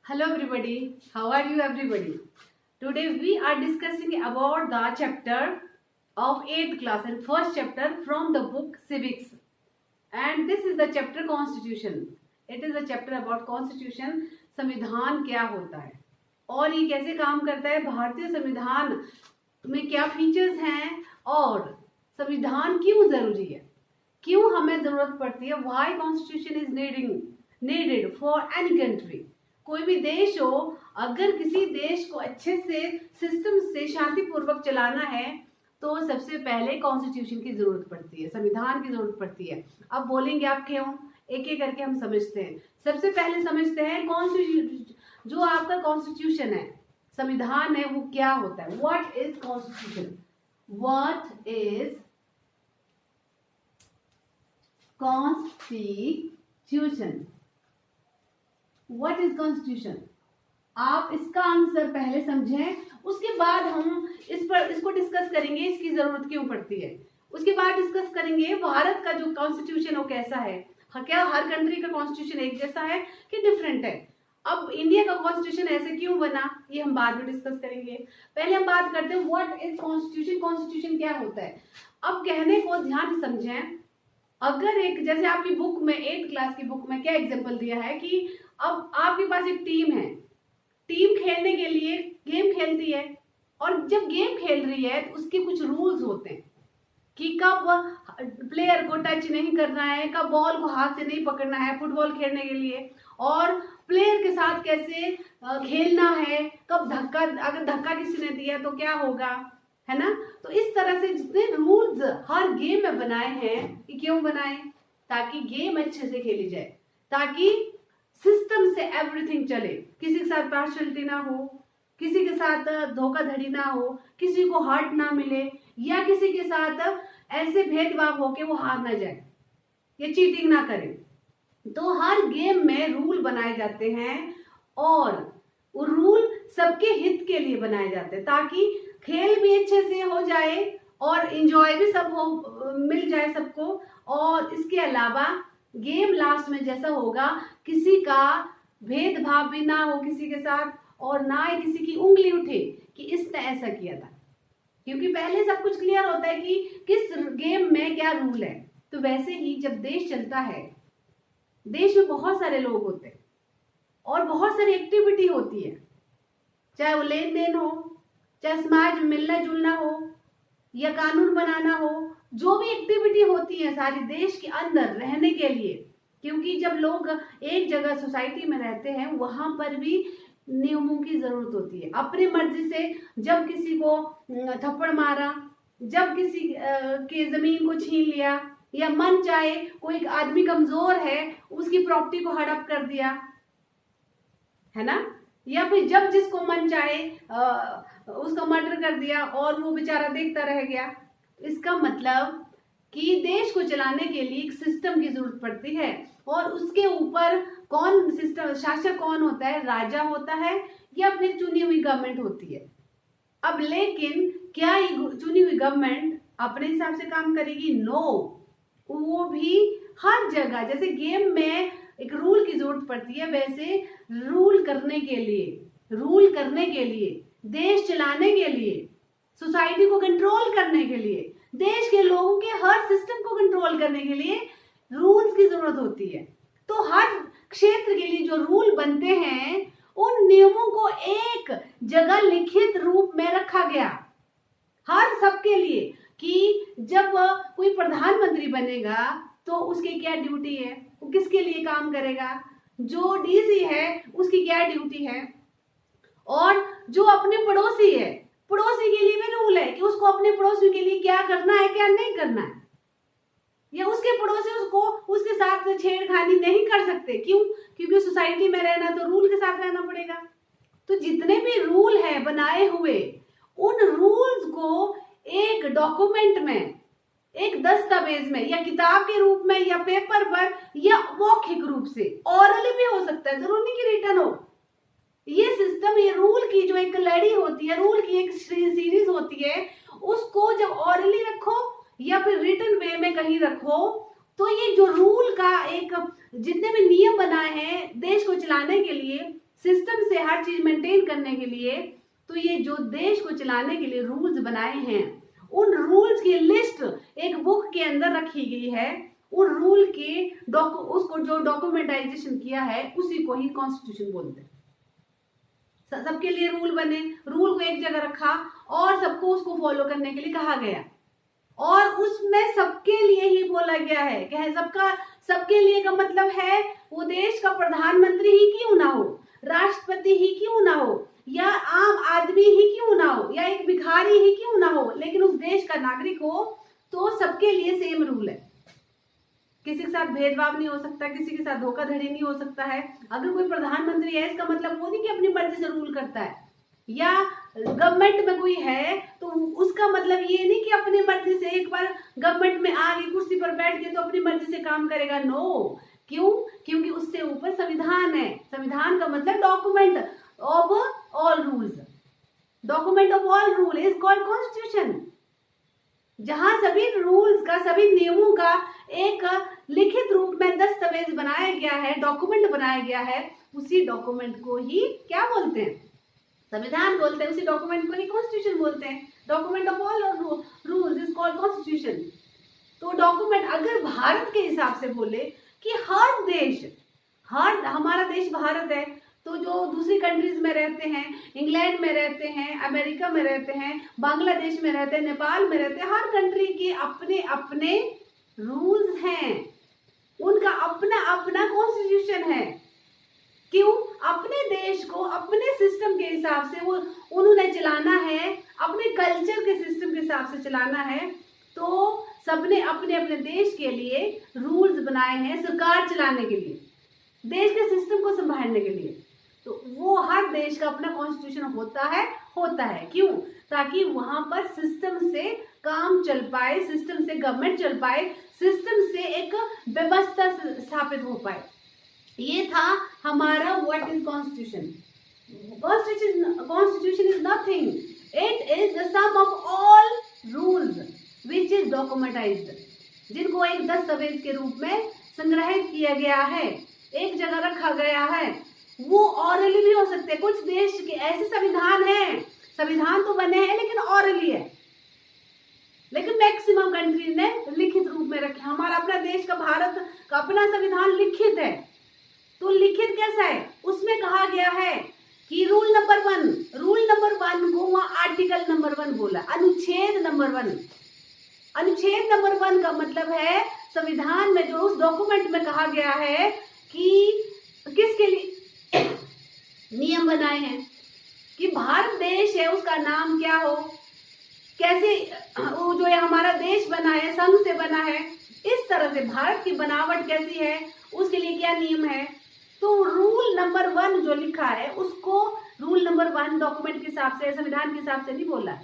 Hello everybody, how are you everybody? Today we are discussing about the chapter of 8th class and first chapter from the book Civics, and this is the chapter Constitution. It is a chapter about Constitution, संविधान क्या होता है और ये कैसे काम करता है, भारतीय संविधान में क्या फीचर्स हैं और संविधान क्यों जरूरी है, क्यों हमें जरूरत पड़ती है, why Constitution is needed for any country. कोई भी देश हो, अगर किसी देश को अच्छे से सिस्टम से शांतिपूर्वक चलाना है तो सबसे पहले कॉन्स्टिट्यूशन की जरूरत पड़ती है, संविधान की जरूरत पड़ती है. अब बोलेंगे आप क्यों, एक एक करके हम समझते हैं. सबसे पहले समझते हैं कॉन्स्टिट्यूशन, जो आपका कॉन्स्टिट्यूशन है, संविधान है, वो क्या होता है. What is constitution? What is constitution? What is constitution? आप इसका आंसर पहले समझें, उसके बाद हम इसको डिस्कस करेंगे, इसकी जरूरत क्यों पड़ती है. उसके बाद डिस्कस करेंगे भारत का जो कॉन्स्टिट्यूशन वो कैसा है, क्या हर कंट्री का कॉन्स्टिट्यूशन एक जैसा है कि डिफरेंट है. अब इंडिया का कॉन्स्टिट्यूशन ऐसे क्यों बना, ये हम बाद में डिस्कस करेंगे. पहले हम बात करते हैं व्हाट इज कॉन्स्टिट्यूशन, कॉन्स्टिट्यूशन क्या होता है. अब कहने को ध्यान से समझें. अगर एक, जैसे आपकी बुक में 8th क्लास की बुक में क्या एग्जांपल दिया है कि अब आपके पास एक टीम है, टीम खेलने के लिए गेम खेलती है, और जब गेम खेल रही है तो उसके कुछ रूल्स होते हैं कि कब प्लेयर को टच नहीं करना है, कब बॉल को हाथ से नहीं पकड़ना है फुटबॉल खेलने के लिए, और प्लेयर के साथ कैसे खेलना है, कब धक्का, अगर धक्का किसी ने दिया तो क्या होगा, है ना. तो इस तरह से जितने रूल्स हर गेम में बनाए हैं, ये क्यों बनाए, ताकि गेम अच्छे से खेली जाए, ताकि सिस्टम से एवरीथिंग चले, किसी के साथ पार्शलिटी ना हो, किसी के साथ धोखाधड़ी ना हो, किसी को हर्ट ना मिले, या किसी के साथ ऐसे भेदभाव हो कि वो हार ना जाए या चीटिंग ना करे. तो हर गेम में रूल बनाए जाते हैं और वो रूल सबके हित के लिए बनाए जाते हैं, ताकि खेल भी अच्छे से हो जाए और एंजॉय भी सब हो, मिल जाए सबको. और इसके अलावा गेम लास्ट में जैसा होगा, किसी का भेदभाव भी ना हो किसी के साथ, और ना ही किसी की उंगली उठे कि इसने ऐसा किया था, क्योंकि पहले सब कुछ क्लियर होता है कि किस गेम में क्या रूल है. तो वैसे ही जब देश चलता है, देश में बहुत सारे लोग होते हैं और बहुत सारी एक्टिविटी होती है, चाहे वो लेन देन हो, चाहे समाज में मिलना जुलना हो, या कानून बनाना हो, जो भी एक्टिविटी होती है सारी देश के अंदर रहने के लिए. क्योंकि जब लोग एक जगह सोसाइटी में रहते हैं, वहां पर भी नियमों की जरूरत होती है. अपनी मर्जी से जब किसी को थप्पड़ मारा, जब किसी के जमीन को छीन लिया, या मन चाहे कोई आदमी कमजोर है उसकी प्रॉपर्टी को हड़प कर दिया, है ना, या फिर जब जिसको मन चाहे उसका मर्डर कर दिया और वो बेचारा देखता रह गया. इसका मतलब कि देश को चलाने के लिए एक सिस्टम की जरूरत पड़ती है, और उसके ऊपर कौन सिस्टम, शासक कौन होता है, राजा होता है या फिर चुनी हुई गवर्नमेंट होती है. अब लेकिन क्या ये चुनी हुई गवर्नमेंट अपने हिसाब से काम करेगी? नो, वो भी हर जगह, जैसे गेम में एक रूल की जरूरत पड़ती है, वैसे रूल करने के लिए, देश चलाने के लिए, सोसाइटी को कंट्रोल करने के लिए, देश के लोगों के हर सिस्टम को कंट्रोल करने के लिए रूल्स की जरूरत होती है. तो हर क्षेत्र के लिए जो रूल बनते हैं, उन नियमों को एक जगह लिखित रूप में रखा गया हर सबके लिए, कि जब कोई प्रधानमंत्री बनेगा तो उसकी क्या ड्यूटी है, वो किसके लिए काम करेगा, जो डीसी है उसकी क्या ड्यूटी है, और जो अपने पड़ोसी है, पड़ोसी के लिए भी रूल है कि उसको अपने पड़ोसी के लिए क्या करना है क्या नहीं करना है, या उसके पड़ोसी उसको उसके साथ छेड़खानी नहीं कर सकते. क्यों? क्योंकि सोसाइटी में रहना तो रूल के साथ रहना पड़ेगा. तो जितने भी रूल है बनाए हुए, उन रूल्स को एक डॉक्यूमेंट में, एक दस्तावेज में, या किताब के रूप में, या पेपर पर, या मौखिक रूप से, ऑरली भी हो सकता है, जरूर नहीं कि रिटन हो. ये सिस्टम, ये रूल की जो एक लड़ी होती है, रूल की एक सीरीज होती है, उसको जब ऑरली रखो या फिर रिटन वे में कहीं रखो, तो ये जो रूल का एक, जितने भी नियम बनाए हैं देश को चलाने के लिए, सिस्टम से हर चीज मेंटेन करने के लिए, तो ये जो देश को चलाने के लिए रूल्स बनाए हैं, उन रूल्स की लिस्ट एक बुक के अंदर रखी गई है। उन रूल के उसको जो डॉक्यूमेंटाइजेशन किया है उसी को ही कॉन्स्टिट्यूशन बोलते हैं। सबके लिए रूल बने, रूल को एक जगह रखा और सबको उसको फॉलो करने के लिए कहा गया, और उसमें सबके लिए ही बोला गया है कि सबके लिए का मतलब है वो देश का प्रधानमंत्री ही क्यों ना हो, राष्ट्रपति ही क्यों ना हो, या आम आदमी ही क्यों ना हो, या एक भिखारी ही क्यों ना हो, लेकिन उस देश का नागरिक हो, तो सबके लिए सेम रूल है। किसी के साथ भेदभाव नहीं हो सकता, किसी के साथ धोखाधड़ी नहीं हो सकता है। अगर कोई प्रधानमंत्री है, इसका मतलब वो नहीं कि अपनी मर्जी से रूल करता है, या गवर्नमेंट में कोई है तो उसका मतलब ये नहीं कि अपनी मर्जी से एक बार गवर्नमेंट में आ गई, कुर्सी पर बैठ गए तो अपनी मर्जी से काम करेगा। नो, क्यों? क्योंकि उससे ऊपर संविधान है। संविधान का मतलब document of all rules, document of all rule is called constitution. जहां सभी रूल्स का, सभी नियमों का एक लिखित रूप में दस्तावेज बनाया गया है, डॉक्यूमेंट बनाया गया है, उसी डॉक्यूमेंट को ही क्या बोलते हैं? संविधान बोलते हैं। उसी डॉक्यूमेंट को ही कॉन्स्टिट्यूशन बोलते हैं। Document of all rules is called constitution. तो डॉक्यूमेंट अगर भारत के हिसाब से बोले कि हर देश, हमारा देश भारत है, तो जो दूसरी कंट्रीज में रहते हैं, इंग्लैंड में रहते हैं, अमेरिका में रहते हैं, बांग्लादेश में रहते हैं, नेपाल में रहते हैं, हर कंट्री के अपने अपने रूल्स हैं, उनका अपना अपना कॉन्स्टिट्यूशन है। क्यों? अपने देश को अपने सिस्टम के हिसाब से वो उन्होंने चलाना है, अपने कल्चर के सिस्टम के हिसाब से चलाना है। तो सबने अपने अपने देश के लिए रूल्स बनाए हैं, सरकार चलाने के लिए, देश के सिस्टम को संभालने के लिए। तो वो हर देश का अपना कॉन्स्टिट्यूशन होता है। क्यों? ताकि वहां पर सिस्टम से काम चल पाए, सिस्टम से गवर्नमेंट चल पाए, सिस्टम से एक व्यवस्था स्थापित हो पाए। ये था हमारा what is constitution. Constitution is nothing, it is the sum of all rules which is documentized, जिनको एक दस्तावेज के रूप में संग्रहित किया गया है, एक जगह रखा गया है। वो ऑरली भी हो सकते हैं। कुछ देश के ऐसे संविधान हैं, संविधान तो बने हैं लेकिन ऑरली है, लेकिन मैक्सिमम कंट्री ने लिखित रूप में रखे। हमारा अपना देश का, भारत का अपना संविधान लिखित है। तो लिखित कैसा है? उसमें कहा गया है कि रूल नंबर 1 को वहां आर्टिकल नंबर 1 बोला, अनुच्छेद नंबर 1। अनुच्छेद नंबर 1 का मतलब है संविधान में जो उस डॉक्यूमेंट में कहा गया है कि किसके लिए नियम बनाए हैं, कि भारत देश है उसका नाम क्या हो, कैसे वो जो है हमारा देश बना है, संघ से बना है, इस तरह से भारत की बनावट कैसी है, उसके लिए क्या नियम है। तो रूल नंबर 1 जो लिखा है उसको रूल नंबर 1 डॉक्यूमेंट के हिसाब से, संविधान के हिसाब से नहीं बोला,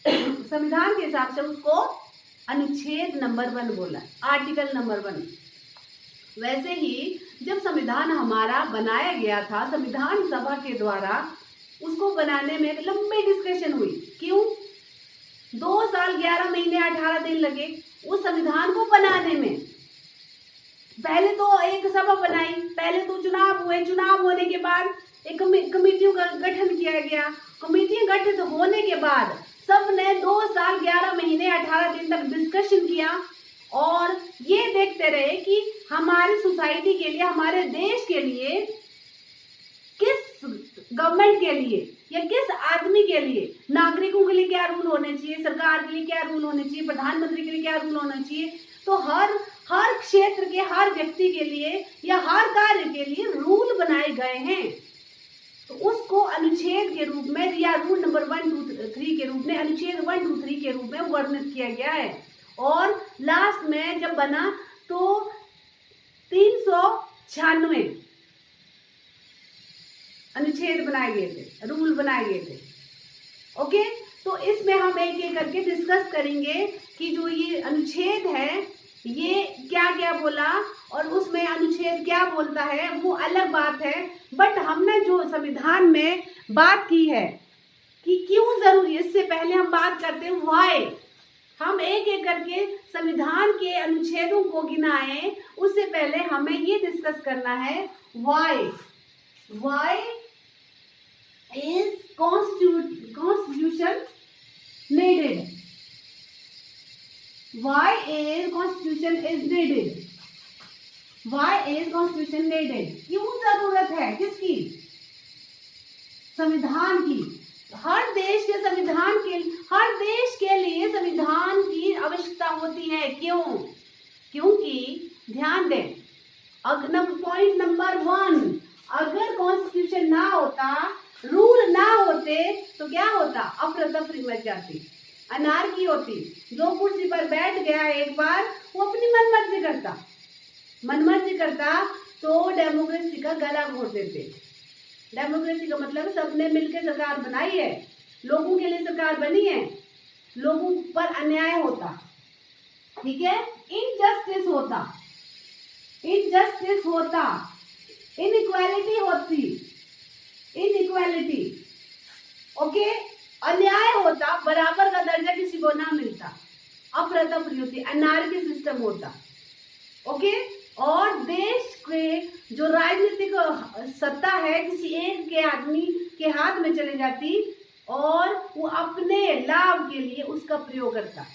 संविधान के हिसाब से उसको अनुच्छेद नंबर 1 बोला, आर्टिकल नंबर 1। वैसे ही जब संविधान हमारा बनाया गया था, संविधान सभा के द्वारा उसको बनाने में एक लंबी डिस्कशन हुई। क्यों? 2 साल 11 महीने 18 दिन लगे उस संविधान को बनाने में। पहले तो एक सभा बनाई, पहले तो चुनाव हुए, चुनाव होने के बाद एक कमेटियों का गठन किया गया। कमेटियां गठित होने के बाद सबने 2 साल 11 महीने 18 दिन तक डिस्कशन किया और ये देखते रहे कि हमारी सोसाइटी के लिए, हमारे देश के लिए, किस गवर्नमेंट के लिए या किस आदमी के लिए, नागरिकों के लिए क्या रूल होने चाहिए, सरकार के लिए क्या रूल होने चाहिए, प्रधानमंत्री के लिए क्या रूल होना चाहिए। तो हर क्षेत्र के हर व्यक्ति के लिए या हर कार्य के लिए रूल बनाए गए हैं। तो उसको अनुच्छेद के रूप में या रूल नंबर 1, 2, 3 के रूप में, अनुच्छेद 1, 2, 3 के रूप में वर्णित किया गया है। और लास्ट में जब बना तो 396 अनुच्छेद बनाए गए थे, रूल बनाए गए थे। ओके, तो इसमें हम एक एक करके डिस्कस करेंगे कि जो ये अनुच्छेद है ये क्या क्या बोला और उसमें अनुच्छेद क्या बोलता है, वो अलग बात है। बट हमने जो संविधान में बात की है कि क्यों जरूरी, इससे पहले हम बात करते हैं व्हाई। हम एक एक करके संविधान के अनुच्छेदों को गिनाएं, उससे पहले हमें ये डिस्कस करना है why is constitution needed? Why is constitution is needed? Why is constitution needed? क्यों जरूरत है? किसकी? संविधान की। हर देश के लिए संविधान की आवश्यकता होती है। क्यों? क्योंकि ध्यान दें, पॉइंट नंबर 1, अगर कॉन्स्टिट्यूशन ना होता, रूल ना होते तो क्या होता? अफरा तफरी मच जाती, अनारकी होती। जो कुर्सी पर बैठ गया एक बार, वो अपनी मनमर्जी करता तो डेमोक्रेसी का गला घोट देते। डेमोक्रेसी का मतलब सबने मिलकर सरकार बनाई है, लोगों के लिए सरकार बनी है, लोगों पर अन्याय होता, ठीक है, इनजस्टिस होता, इनइक्वालिटी होती, ओके, अन्याय होता, बराबर का दर्जा किसी को ना मिलता, अफरा तफरी होती, अनारकी सिस्टम होता, ओके। और देश के जो राजनीतिक सत्ता है किसी एक के आदमी के हाथ में चली जाती और वो अपने लाभ के लिए उसका प्रयोग करता।